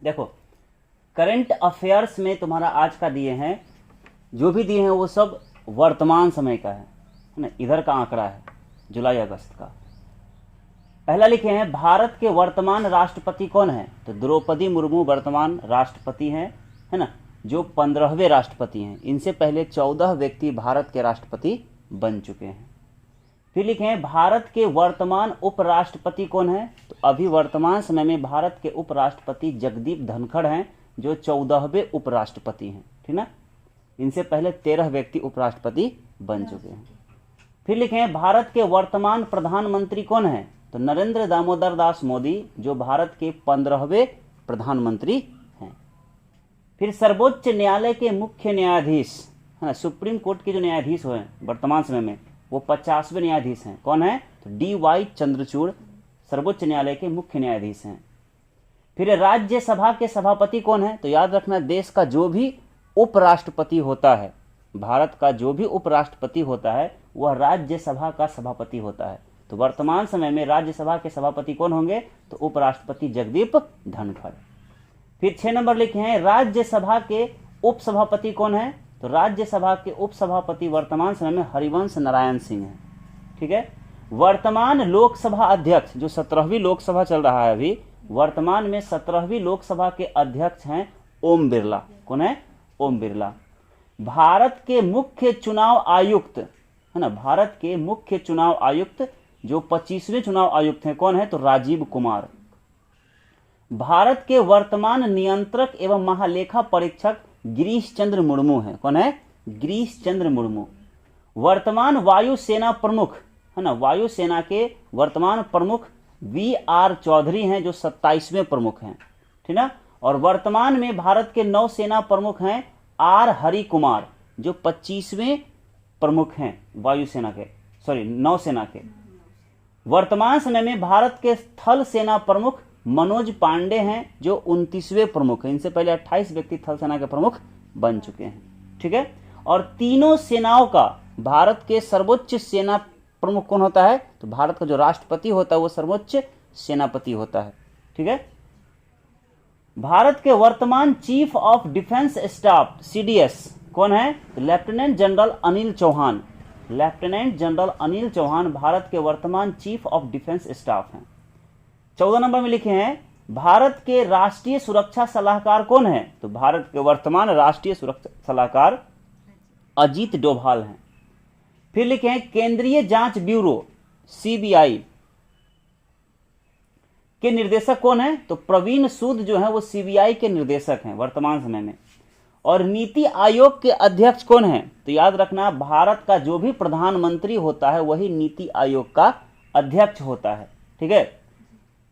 देखो current affairs में तुम्हारा आज का दिए हैं, जो भी दिए हैं वो सब वर्तमान समय का है ना। इधर का आंकड़ा है जुलाई अगस्त का। पहला लिखे हैं भारत के वर्तमान राष्ट्रपति कौन है, तो द्रौपदी मुर्मू वर्तमान राष्ट्रपति हैं, है ना, जो 15वें राष्ट्रपति हैं। इनसे पहले 14 व्यक्ति भारत के राष्ट्रपति बन चुके हैं। फिर लिखे हैं भारत के वर्तमान उपराष्ट्रपति कौन है, तो अभी वर्तमान समय में भारत के उपराष्ट्रपति जगदीप धनखड़ हैं, जो 14वें उपराष्ट्रपति हैं, ठीक ना। इनसे पहले 13 व्यक्ति उपराष्ट्रपति बन चुके हैं। फिर लिखे हैं भारत के वर्तमान प्रधानमंत्री कौन है, तो नरेंद्र दामोदर दास मोदी, जो भारत के 15वें प्रधानमंत्री हैं। फिर सर्वोच्च न्यायालय के मुख्य न्यायाधीश, है ना, सुप्रीम कोर्ट के जो न्यायाधीश हुए वर्तमान समय में वो 50वें न्यायाधीश हैं, कौन है, तो डी.वाई. चंद्रचूड़ सर्वोच्च न्यायालय के मुख्य न्यायाधीश हैं। फिर राज्यसभा के सभापति कौन है, तो याद रखना देश का जो भी उपराष्ट्रपति होता है, भारत का जो भी उपराष्ट्रपति होता है वह राज्यसभा का सभापति होता है। तो वर्तमान समय में राज्यसभा के सभापति कौन होंगे, तो उपराष्ट्रपति जगदीप धनखड़। फिर 6 नंबर लिखे हैं राज्यसभा के उपसभापति कौन है, तो राज्यसभा के उपसभापति वर्तमान समय में हरिवंश नारायण सिंह हैं, ठीक है। वर्तमान लोकसभा अध्यक्ष, जो 17वीं लोकसभा चल रहा है अभी, वर्तमान में 17वीं लोकसभा के अध्यक्ष हैं ओम बिरला। कौन है, ओम बिरला। भारत के मुख्य चुनाव आयुक्त, है ना, भारत के मुख्य चुनाव आयुक्त जो 25वें चुनाव आयुक्त हैं, कौन है, तो राजीव कुमार। भारत के वर्तमान नियंत्रक एवं महालेखा परीक्षक गिरीश चंद्र मुर्मू है। कौन है, गिरीश चंद्र मुर्मू। वर्तमान वायुसेना प्रमुख, है ना, वायुसेना के वर्तमान प्रमुख वी.आर. चौधरी हैं, जो 27वें प्रमुख हैं, ठीक ना। और वर्तमान में भारत के नौसेना प्रमुख हैं आर. हरि कुमार, जो 25वें प्रमुख हैं वायुसेना के, नौसेना के। वर्तमान समय में भारत के थल सेना प्रमुख मनोज पांडे हैं, जो 29वें प्रमुख हैं। इनसे पहले 28 व्यक्ति थल सेना के प्रमुख बन चुके हैं, ठीक है। और तीनों सेनाओं का भारत के सर्वोच्च सेना प्रमुख कौन होता है, तो भारत का जो राष्ट्रपति होता है वो सर्वोच्च सेनापति होता है, ठीक है। भारत के वर्तमान chief of defence staff CDS कौन है, तो lieutenant general Anil Chauhan. Lieutenant general Anil Chauhan भारत के वर्तमान चीफ ऑफ डिफेंस स्टाफ हैं। 14 नंबर में लिखे हैं भारत के राष्ट्रीय सुरक्षा सलाहकार कौन है, तो भारत के वर्तमान राष्ट्रीय सुरक्षा सलाहकार अजीत डोभाल हैं। फिर लिखे हैं केंद्रीय जांच ब्यूरो सीबीआई के निर्देशक कौन है, तो प्रवीण सूद जो है वो सीबीआई के निर्देशक हैं वर्तमान समय में। और नीति आयोग के अध्यक्ष कौन है, तो याद रखना भारत का जो भी प्रधानमंत्री होता है वही नीति आयोग का अध्यक्ष होता है, ठीक है।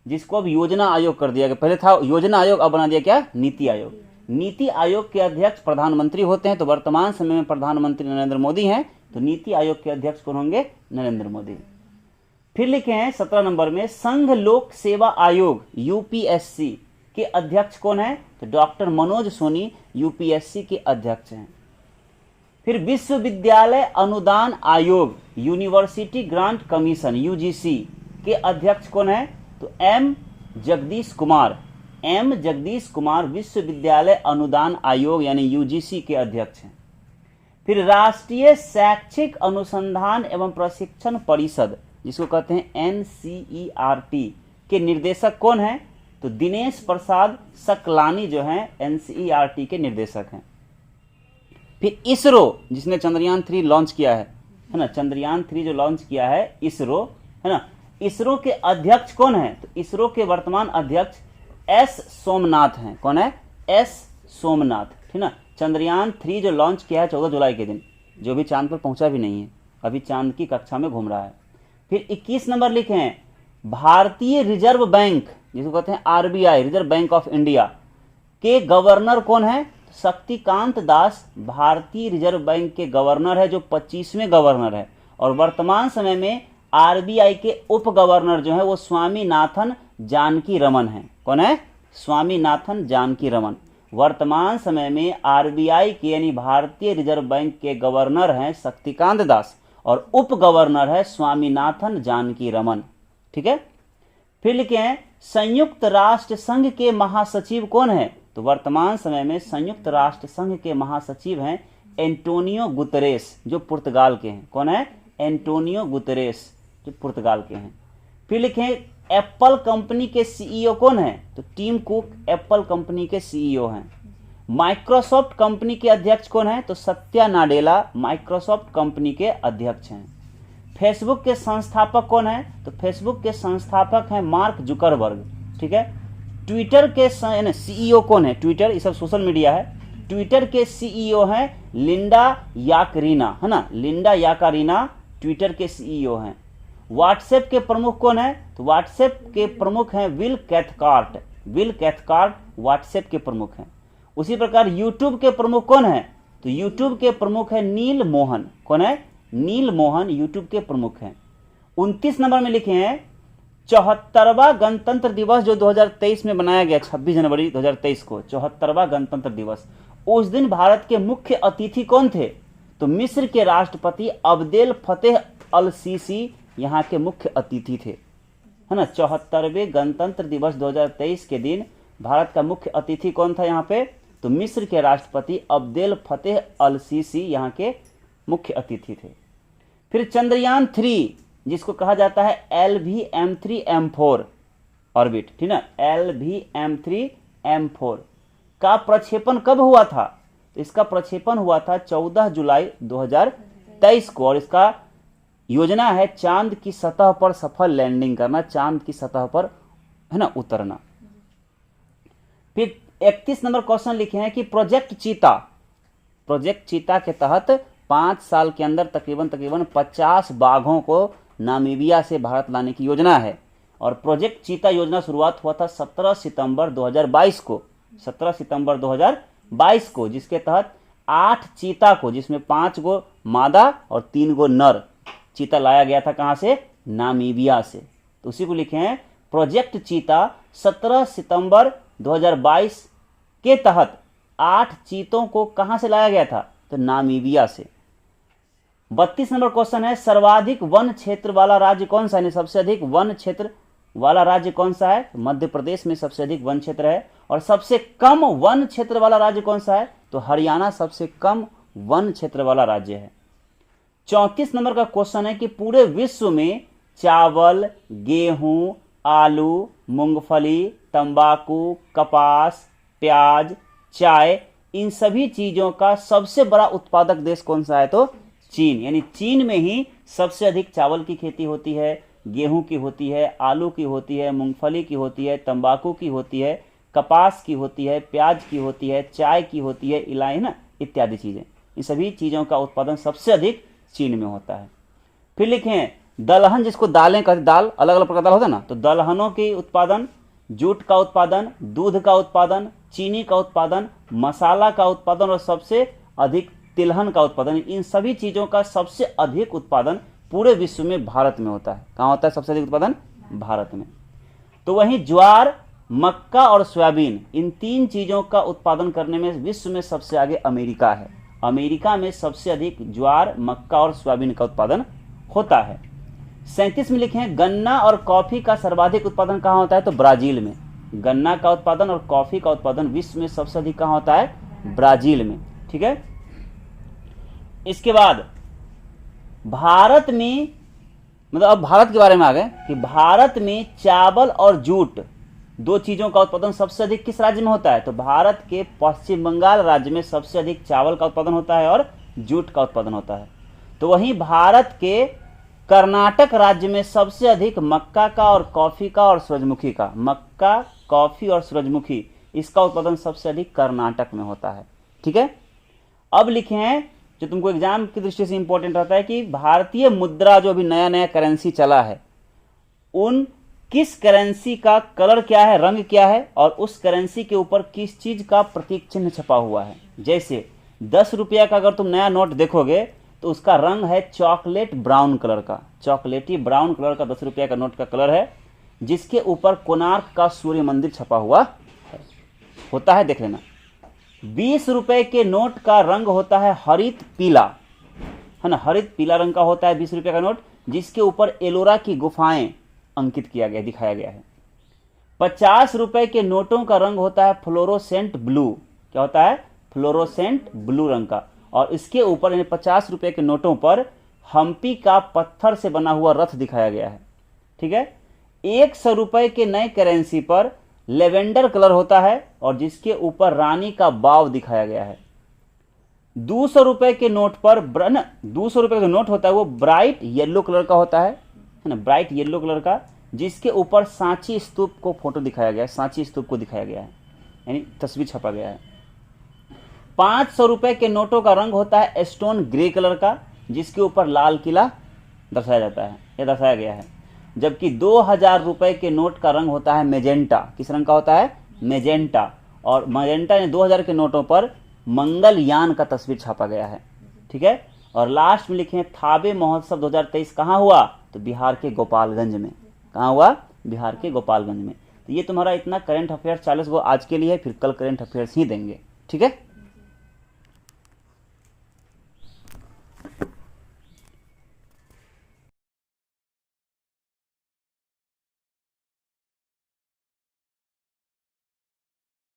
जिसको अब योजना आयोग कर दिया गया, पहले था योजना आयोग, अब बना दिया क्या, नीति आयोग। नीति आयोग के अध्यक्ष प्रधानमंत्री होते हैं, तो वर्तमान समय में प्रधानमंत्री नरेंद्र मोदी हैं, तो नीति आयोग के अध्यक्ष कौन होंगे, नरेंद्र मोदी। फिर लिखे हैं 17 नंबर में संघ लोक सेवा आयोग यूपीएससी के अध्यक्ष कौन है, तो डॉक्टर मनोज सोनी यूपीएससी के अध्यक्ष हैं। फिर विश्वविद्यालय अनुदान आयोग यूनिवर्सिटी ग्रांट कमीशन यूजीसी के अध्यक्ष कौन है, तो एम जगदीश कुमार। एम जगदीश कुमार विश्वविद्यालय अनुदान आयोग यानी यूजीसी के अध्यक्ष हैं। फिर राष्ट्रीय शैक्षिक अनुसंधान एवं प्रशिक्षण परिषद जिसको कहते हैं एनसीईआरटी के निर्देशक कौन है, तो दिनेश प्रसाद सकलानी जो हैं एनसीईआरटी के निर्देशक हैं। फिर इसरो जिसने चंद्रयान 3 लॉन्च किया है ना, चंद्रयान 3 जो लॉन्च किया है इसरो, है ना, इसरो के अध्यक्ष कौन है, तो इसरो के वर्तमान अध्यक्ष एस सोमनाथ हैं। कौन है, एस सोमनाथ, ठीक ना। चंद्रयान 3 जो लॉन्च किया है 14 जुलाई के दिन, जो भी चांद पर पहुंचा भी नहीं है, अभी चांद की कक्षा में घूम रहा है। फिर 21 नंबर लिखे हैं भारतीय रिजर्व बैंक जिसको कहते हैं RBI, reserve bank of India के गवर्नर कौन है, शक्तिकांत दास भारतीय रिजर्व बैंक के गवर्नर है, जो 25वें गवर्नर है। और वर्तमान समय में आरबीआई के उप गवर्नर जो है वो स्वामीनाथन जानकी रमन है। कौन है, स्वामीनाथन जानकी रमन। वर्तमान समय में आरबीआई के यानी भारतीय रिजर्व बैंक के गवर्नर हैं शक्तिकांत दास और उप गवर्नर है स्वामीनाथन जानकी रमन, ठीक है। फिर लिखे हैं संयुक्त राष्ट्र संघ के महासचिव कौन है? तो वर्तमान समय में संयुक्त राष्ट्र संघ के महासचिव हैं एंटोनियो गुतरेस, जो पुर्तगाल के हैं। कौन है? एंटोनियो गुतरेस, जो पुर्तगाल के हैं। फिर लिखे एप्पल कंपनी के सीईओ कौन है? तो टिम कुक एप्पल कंपनी के सीईओ हैं। माइक्रोसॉफ्ट कंपनी के अध्यक्ष कौन है? तो सत्या नाडेला माइक्रोसॉफ्ट कंपनी के अध्यक्ष हैं। फेसबुक के संस्थापक कौन है? तो फेसबुक के संस्थापक हैं मार्क जुकरबर्ग। ठीक है। ट्विटर के सीईओ कौन है? ट्विटर, ये सब सोशल मीडिया है। ट्विटर के सीईओ हैं लिंडा याकरीना, है ना, लिंडा याकारीना ट्विटर के सीईओ हैं। व्हाट्सएप के प्रमुख कौन है? तो व्हाट्सएप के प्रमुख हैं will Cathcart. Will Cathcart WhatsApp के प्रमुख हैं। उसी प्रकार यूट्यूब के प्रमुख कौन है? तो यूट्यूब के प्रमुख है नील मोहन। कौन है? नील मोहन यूट्यूब के प्रमुख हैं। 29 नंबर में लिखे हैं 74वां गणतंत्र दिवस जो 2023 में मनाया गया, 26 जनवरी 2023 को 74वां गणतंत्र दिवस। उस दिन भारत के मुख्य अतिथि कौन थे? तो मिस्र के राष्ट्रपति अब्देल फतेह अल सीसी यहाँ के मुख्य अतिथि थे, है ना। 74वें गणतंत्र दिवस 2023 के दिन भारत का मुख्य अतिथि कौन था यहाँ पे? तो मिस्र के राष्ट्रपति अब्देल फतेह अल सीसी यहाँ के मुख्य अतिथि थे। फिर चंद्रयान 3 जिसको कहा जाता है LVM3M4 ऑर्बिट, ठीक ना, LVM3M4 का प्रक्षेपण कब हुआ था? तो इसका प्रक्षेपण हुआ था 14 जुलाई 2023 को, और इसका योजना है चांद की सतह पर सफल लैंडिंग करना, चांद की सतह पर, है ना, उतरना। फिर 31 नंबर क्वेश्चन लिखे हैं कि प्रोजेक्ट चीता के तहत 5 साल के अंदर तकरीबन 50 बाघों को नामीबिया से भारत लाने की योजना है। और प्रोजेक्ट चीता योजना शुरुआत हुआ था 17 सितंबर 2022 को, 17 सितंबर 2022 को, जिसके तहत 8 चीता को, जिसमें 5 गो मादा और 3 गो नर चीता लाया गया था। कहां से? नामीबिया से। तो उसी को लिखे हैं प्रोजेक्ट चीता 17 सितंबर 2022 के तहत 8 चीतों को कहां से लाया गया था? तो नामीबिया से। 32 नंबर क्वेश्चन है सर्वाधिक वन क्षेत्र वाला राज्य कौन सा है? सबसे अधिक वन क्षेत्र वाला राज्य कौन सा है? मध्य प्रदेश में सबसे अधिक वन क्षेत्र है। और सबसे कम वन क्षेत्र वाला राज्य कौन सा है? तो हरियाणा सबसे कम वन क्षेत्र वाला राज्य है। 34 नंबर का क्वेश्चन है कि पूरे विश्व में चावल, गेहूं, आलू, मूंगफली, तंबाकू, कपास, प्याज, चाय, इन सभी चीजों का सबसे बड़ा उत्पादक देश कौन सा है? तो चीन। यानी चीन में ही सबसे अधिक चावल की खेती होती है, गेहूं की होती है, आलू की होती है, मूंगफली की होती है, तंबाकू की होती है, कपास की होती है, प्याज की होती है, चाय की होती है, इलाही ना इत्यादि चीजें। इन सभी चीजों का उत्पादन सबसे अधिक चीन में होता है। फिर लिखें दलहन, जिसको दालें कहते, दाल अलग अलग प्रकार दाल होता है ना, तो दलहनों की उत्पादन, जूट का उत्पादन, दूध का उत्पादन, चीनी का उत्पादन, मसाला का उत्पादन और सबसे अधिक तिलहन का उत्पादन, इन सभी चीजों का सबसे अधिक उत्पादन पूरे विश्व में भारत में होता है। कहाँ होता है सबसे अधिक उत्पादन? भारत में। तो वहीं ज्वार, मक्का और सोयाबीन, इन 3 चीजों का उत्पादन करने में विश्व में सबसे आगे अमेरिका है। अमेरिका में सबसे अधिक ज्वार, मक्का और सोयाबीन का उत्पादन होता है। 37 में लिखे हैं गन्ना और कॉफी का सर्वाधिक उत्पादन कहाँ होता है? तो ब्राजील में। गन्ना का उत्पादन और कॉफी का उत्पादन विश्व में सबसे अधिक कहाँ होता है? ब्राजील में। ठीक है। इसके बाद भारत में, मतलब अब भारत के बारे में आ गए कि भारत में चावल और जूट 2 चीजों का उत्पादन सबसे अधिक किस राज्य में होता है? तो भारत के पश्चिम बंगाल राज्य में सबसे अधिक चावल का उत्पादन होता है और जूट का उत्पादन होता है। तो वहीं भारत के कर्नाटक राज्य में सबसे अधिक मक्का का और कॉफी का और सूरजमुखी का, मक्का, कॉफी और सूरजमुखी, इसका उत्पादन सबसे अधिक कर्नाटक में होता है। ठीक है। अब लिखे हैं जो तुमको एग्जाम की दृष्टि से इंपॉर्टेंट रहता है कि भारतीय मुद्रा जो अभी नया नया करेंसी चला है, उन किस करेंसी का कलर क्या है, रंग क्या है, और उस करेंसी के ऊपर किस चीज का प्रतीक चिन्ह छपा हुआ है। जैसे 10 रुपया का अगर तुम नया नोट देखोगे तो उसका रंग है चॉकलेट ब्राउन कलर का, चॉकलेटी ब्राउन कलर का 10 रुपया का नोट का कलर है, जिसके ऊपर कोणार्क का सूर्य मंदिर छपा हुआ होता है, देख लेना। 20 रुपए के नोट का रंग होता है हरित पीला, है ना, हरित पीला रंग का होता है 20 रुपए का नोट, जिसके ऊपर एलोरा की गुफाएं अंकित किया गया, दिखाया गया है। ₹50 के नोटों का रंग होता है फ्लोरोसेंट ब्लू। क्या होता है? फ्लोरोसेंट ब्लू रंग का। और इसके ऊपर यानी ₹50 के नोटों पर हम्पी का पत्थर से बना हुआ रथ दिखाया गया है। ठीक है। ₹100 के नए करेंसी पर लेवेंडर कलर होता है और जिसके ऊपर रानी का बाव दिखाया गया है। ₹200 के नोट पर ₹200 का जो नोट होता है वो ब्राइट येलो कलर का होता है ना, ब्राइट येलो कलर का, जिसके ऊपर सांची स्तूप को फोटो दिखाया गया है, सांची स्तूप को दिखाया गया है, यानी तस्वीर छपा गया है। ₹500 के नोटों का रंग होता है स्टोन ग्रे कलर का, जिसके ऊपर लाल किला दर्शाया जाता है या दर्शाया गया है। जबकि ₹2000 के नोट का रंग होता है मेजेंटा। किस रंग का होता है? मेजेंटा। और मेजेंटा ने 2000 के नोटों पर मंगलयान का तस्वीर छापा गया है। ठीक है। और लास्ट में लिखे थाबे महोत्सव 2023 कहाँ हुआ? तो बिहार के गोपालगंज में। कहाँ हुआ? बिहार के गोपालगंज में। तो ये तुम्हारा इतना करंट अफेयर्स 40 वो आज के लिए है, फिर कल करंट अफेयर्स ही देंगे। ठीक है।